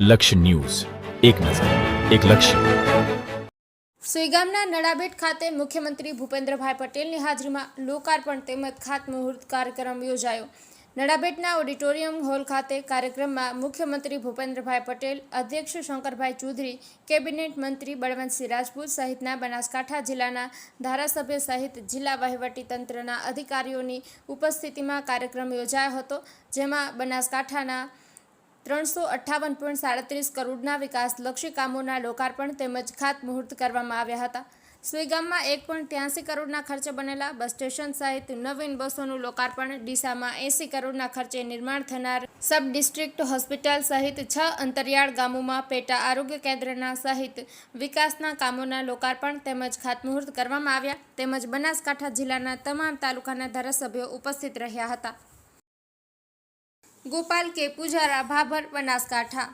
લક્ષ્ય ન્યૂઝ, એક નજર, એક લક્ષ્ય. સુઈગામના નડાબેટ ખાતે મુખ્યમંત્રી ભૂપેન્દ્રભાઈ પટેલની હાજરીમાં લોકાર્પણ તેમજ ખાતમુહૂર્ત કાર્યક્રમ યોજાયો. નડાબેટના ઓડિટોરિયમ હોલ ખાતે કાર્યક્રમમાં મુખ્યમંત્રી ભૂપેન્દ્રભાઈ પટેલ, અધ્યક્ષ શંકરભાઈ ચૌધરી, કેબિનેટ મંત્રી બળવંતસિંહ રાજપૂત સહિતના બનાસકાંઠા જિલ્લાના ધારાસભ્ય સહિત જિલ્લા વહીવટી તંત્રના અધિકારીઓની ઉપસ્થિતિમાં કાર્યક્રમ યોજાયો હતો, જેમાં બનાસકાંઠાના 358.37 કરોડના વિકાસલક્ષી કામોના લોકાર્પણ તેમજ ખાતમુહૂર્ત કરવામાં આવ્યા હતા. સુઈગામમાં 1.83 કરોડના ખર્ચે બનેલા બસ સ્ટેશન સહિત નવીન બસોનું લોકાર્પણ, ડીસામાં 80 કરોડના ખર્ચે નિર્માણ થનાર સબ ડિસ્ટ્રિક્ટ હોસ્પિટલ સહિત 6 અંતરિયાળ ગામોમાં પેટા આરોગ્ય કેન્દ્રના સહિત વિકાસના કામોના લોકાર્પણ તેમજ ખાતમુહૂર્ત કરવામાં આવ્યા, તેમજ બનાસકાંઠા જિલ્લાના તમામ તાલુકાના ધારાસભ્યો ઉપસ્થિત રહ્યા હતા. ગોપાલ કે પૂજારા, ભાભર, બનાસકાંઠા.